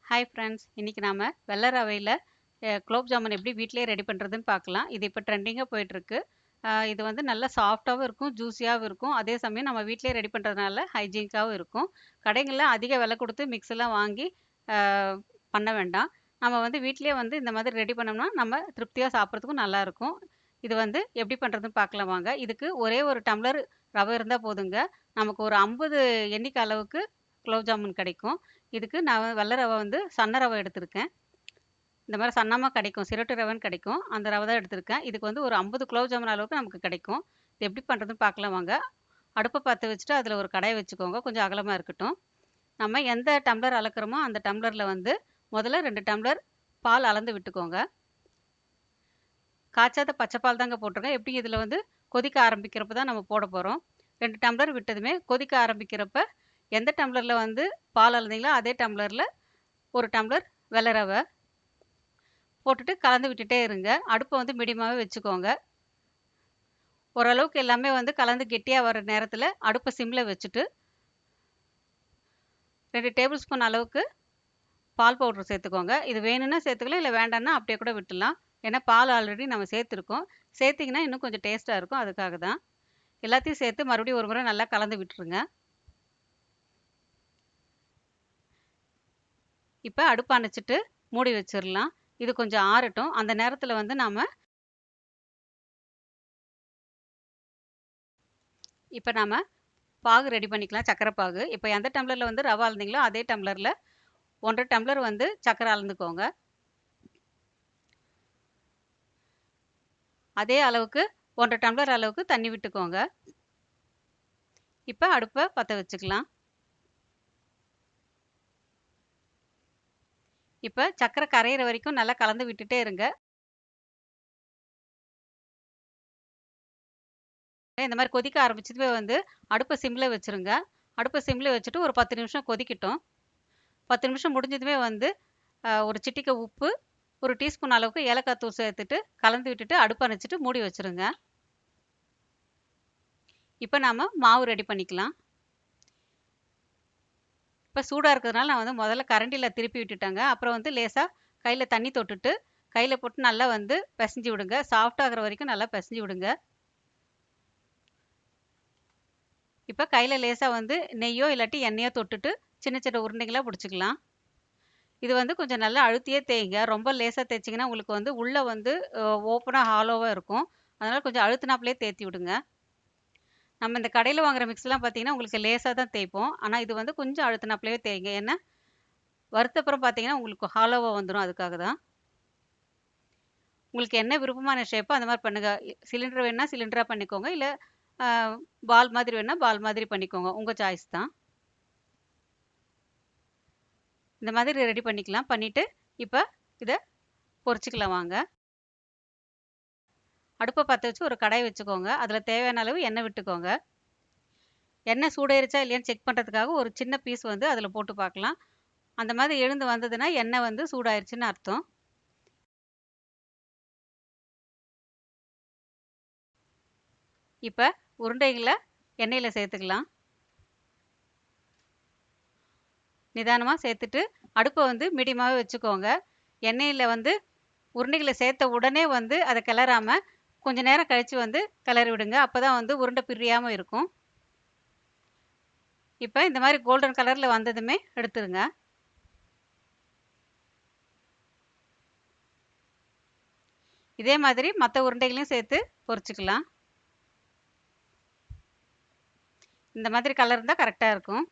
Hi friends, இன்னைக்கு நாம வெள்ளை ரவையில் குலோப் ஜாமுன் எப்படி வீட்டிலேயே ரெடி பண்ணுறதுன்னு பார்க்கலாம். இது இப்போ ட்ரெண்டிங்காக போயிட்டுருக்கு. இது வந்து நல்லா சாஃப்டாகவும் இருக்கும், ஜூஸியாகவும் இருக்கும். அதே சமயம் நம்ம வீட்டிலேயே ரெடி பண்ணுறதுனால ஹைஜீனிக்காகவும் இருக்கும். கடைகளில் அதிக விலை கொடுத்து மிக்ஸ்லாம் வாங்கி அஹ், பண்ண வேண்டாம். நம்ம வந்து வீட்டிலேயே வந்து இந்த மாதிரி ரெடி பண்ணோம்னா நம்ம திருப்தியாக சாப்பிட்றதுக்கும் நல்லாயிருக்கும். இது வந்து எப்படி பண்ணுறதுன்னு பார்க்கலாம் வாங்க. இதுக்கு ஒரே ஒரு டம்ளர் ரவை இருந்தால் போதுங்க. நமக்கு ஒரு 50 எண்ணிக்கை அளவுக்கு குலோப் ஜாமுன் கிடைக்கும். இதுக்கு நான் வெள்ளை ரவை வந்து சன்ன ரவை எடுத்திருக்கேன். இந்த மாதிரி சன்னமாக கிடைக்கும், சிரட்டு ரவைன்னு கிடைக்கும். அந்த ரவை தான் எடுத்திருக்கேன். இதுக்கு வந்து ஒரு 50 குலோப் ஜாமுன் அளவுக்கு நமக்கு கிடைக்கும். இது எப்படி பண்ணுறதுன்னு பார்க்கலாம் வாங்க. அடுப்பை பற்ற வச்சுட்டு அதில் ஒரு கடாயை வச்சுக்கோங்க, கொஞ்சம் அகலமாக இருக்கட்டும். நம்ம எந்த டம்ளர் அளக்குறோமோ அந்த டம்ளரில் வந்து முதல்ல 2 டம்ளர் பால் அளந்து விட்டுக்கோங்க. காய்ச்சாத பச்சை பால் தாங்க போட்டிருக்கேன். எப்படி இதில் வந்து கொதிக்க ஆரம்பிக்கிறப்ப தான் நம்ம போட போகிறோம். 2 டம்ளர் விட்டதுமே கொதிக்க ஆரம்பிக்கிறப்ப எந்த டம்ளரில் வந்து பால் அளந்தீங்களோ அதே டம்ளரில் ஒரு டம்ளர் வெள்ளை ரவை போட்டுட்டு கலந்து விட்டுட்டே இருங்க. அடுப்பை வந்து மீடியமாகவே வச்சுக்கோங்க. ஓரளவுக்கு எல்லாமே வந்து கலந்து கெட்டியாக வர நேரத்தில் அடுப்பை சிம்மில் வச்சுட்டு 2 டேபிள் ஸ்பூன் அளவுக்கு பால் பவுடர் சேர்த்துக்கோங்க. இது வேணும்னா சேர்த்துக்கலாம், இல்லை வேண்டாம்னா அப்படியே கூட விட்டுலாம். ஏன்னா பால் ஆல்ரெடி நம்ம சேர்த்துருக்கோம். சேர்த்திங்கன்னா இன்னும் கொஞ்சம் டேஸ்ட்டாக இருக்கும், அதுக்காக தான். எல்லாத்தையும் சேர்த்து மறுபடியும் ஒரு முறை நல்லா கலந்து விட்டுருங்க. இப்போ அடுப்பை அணைச்சிட்டு மூடி வச்சிடலாம். இது கொஞ்சம் ஆறட்டும். அந்த நேரத்தில் வந்து நாம பாகு ரெடி பண்ணிக்கலாம், சக்கரை பாகு. இப்போ எந்த டம்ளரில் வந்து ரவை அளந்தீங்களோ அதே டம்ளரில் 1.5 டம்ளர் வந்து சக்கரை அளந்துக்கோங்க. அதே அளவுக்கு 1.5 டம்ளர் அளவுக்கு தண்ணி விட்டுக்கோங்க. இப்போ அடுப்பை பற்ற வச்சுக்கலாம். இப்போ சக்கரை கரையிற வரைக்கும் நல்லா கலந்து விட்டுட்டே இருங்க. இந்த மாதிரி கொதிக்க ஆரம்பிச்சதுமே வந்து அடுப்பை சிம்மில் வச்சுருங்க. அடுப்பை சிம்மில் வச்சுட்டு ஒரு 10 நிமிஷம் கொதிக்கட்டும். 10 நிமிஷம் முடிஞ்சதுமே வந்து ஒரு சிட்டிகை உப்பு, ஒரு டீஸ்பூன் அளவுக்கு ஏலக்காய் தூள் சேர்த்துட்டு கலந்து விட்டுட்டு அடுப்பை அணைச்சிட்டு மூடி வச்சுருங்க. இப்போ நாம மாவு ரெடி பண்ணிக்கலாம். இப்போ சூடாக இருக்கிறதுனால நான் வந்து முதல்ல கரண்டியில் திருப்பி விட்டுட்டேங்க. அப்புறம் வந்து லேசாக கையில் தண்ணி தொட்டுட்டு கையில் போட்டு நல்லா வந்து பிசைஞ்சு விடுங்க. சாஃப்டாகிற வரைக்கும் நல்லா பிசைஞ்சு விடுங்க. இப்போ கையில் லேசாக வந்து நெய்யோ இல்லாட்டி எண்ணெயோ தொட்டுட்டு சின்ன சின்ன உருண்டைகளாக பிடிச்சிக்கலாம். இது வந்து கொஞ்சம் நல்லா அழுத்தியே தேய்ங்க. ரொம்ப லேசாக தேய்ச்சிங்கன்னா உங்களுக்கு வந்து உள்ளே வந்து ஓப்பனாக ஹாலோவாக இருக்கும். அதனால் கொஞ்சம் அழுத்தினாப்புலேயே தேய்த்தி விடுங்க. நம்ம இந்த கடையில் வாங்குற மிக்ஸ்லாம் பார்த்தீங்கன்னா உங்களுக்கு லேசாக தான் தேய்ப்போம். ஆனால் இது வந்து கொஞ்சம் அழுத்தினாப்புலேயே தேய்ங்க. ஏன்னா வறுத்தப்புறம் பார்த்தீங்கன்னா உங்களுக்கு ஹாலோவாக வந்துடும், அதுக்காக தான். உங்களுக்கு என்ன விருப்பமான ஷேப்போ அந்த மாதிரி பண்ணுங்க. சிலிண்டர் வேணுன்னா சிலிண்டராக பண்ணிக்கோங்க, இல்லை பால் மாதிரி வேணுன்னா பால் மாதிரி பண்ணிக்கோங்க. உங்கள் சாய்ஸ் தான். இந்த மாதிரி ரெடி பண்ணிக்கலாம். பண்ணிவிட்டு இப்போ இதை பொரிச்சிக்கலாம் வாங்க. அடுப்பை பற்ற வச்சு ஒரு கடாய் வச்சுக்கோங்க. அதில் தேவையான அளவு எண்ணெய் விட்டுக்கோங்க. எண்ணெய் சூடேறிச்சா இல்லையான்னு செக் பண்ணுறதுக்காக ஒரு சின்ன பீஸ் வந்து அதில் போட்டு பார்க்கலாம். அந்த மாதிரி எழுந்து வந்ததுன்னா எண்ணெய் வந்து சூடாயிருச்சுன்னு அர்த்தம். இப்போ உருண்டைகளை எண்ணெயில் சேர்த்துக்கலாம். நிதானமாக சேர்த்துட்டு அடுப்பை வந்து மீடியமாகவே வச்சுக்கோங்க. எண்ணெயில் வந்து உருண்டைகளை சேர்த்த உடனே வந்து அதை கிளறாமல் கொஞ்சம் நேரம் கழித்து வந்து கிளறி விடுங்க. அப்போ தான் வந்து உருண்டை பிரியாமல் இருக்கும். இப்போ இந்த மாதிரி கோல்டன் கலரில் வந்ததுமே எடுத்துருங்க. இதே மாதிரி மற்ற உருண்டைகளையும் சேர்த்து பொரிச்சுக்கலாம். இந்த மாதிரி கலர் இருந்தால் கரெக்டாக இருக்கும்.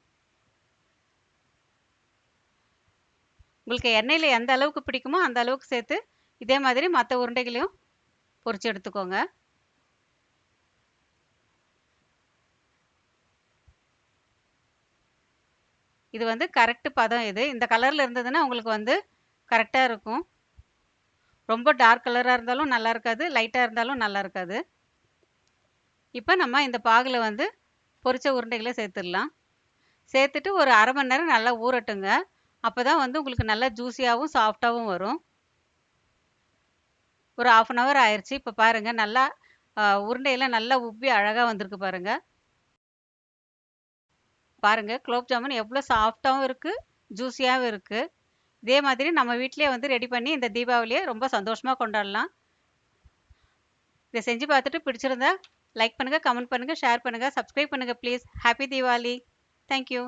உங்களுக்கு எண்ணெயில் எந்த அளவுக்கு பிடிக்குமோ அந்த அளவுக்கு சேர்த்து இதே மாதிரி மற்ற உருண்டைகளையும் பொரிச்சு எடுத்துக்கோங்க. இது வந்து கரெக்ட் பதம். இது இந்த கலரில் இருந்ததுன்னா உங்களுக்கு வந்து கரெக்டாக இருக்கும். ரொம்ப டார்க் கலராக இருந்தாலும் நல்லா இருக்காது, லைட்டாக இருந்தாலும் நல்லா இருக்காது. இப்போ நம்ம இந்த பாகில் வந்து பொரிச்ச உருண்டைகளை சேர்த்துடலாம். சேர்த்துட்டு ஒரு அரை மணி நேரம் நல்லா ஊறட்டுங்க. அப்போ தான் வந்து உங்களுக்கு நல்லா ஜூஸியாகவும் சாஃப்டாகவும் வரும். ஒரு 1/2 அன் ஹவர் ஆயிடுச்சு. இப்போ பாருங்கள், நல்லா உருண்டையெல்லாம் நல்லா உப்பி அழகாக வந்திருக்கு பாருங்கள். பாருங்கள் குலோப் ஜாமுன் எவ்வளோ சாஃப்டாகவும் இருக்குது, ஜூஸியாகவும் இருக்குது. இதே மாதிரி நம்ம வீட்டிலேயே வந்து ரெடி பண்ணி இந்த தீபாவளியை ரொம்ப சந்தோஷமா கொண்டாடலாம். இதை செஞ்சு பார்த்துட்டு பிடிச்சிருந்தா லைக் பண்ணுங்க, கமெண்ட் பண்ணுங்க, ஷேர் பண்ணுங்க, சப்ஸ்கிரைப் பண்ணுங்க ப்ளீஸ். ஹாப்பி தீபாவளி. தேங்க்யூ.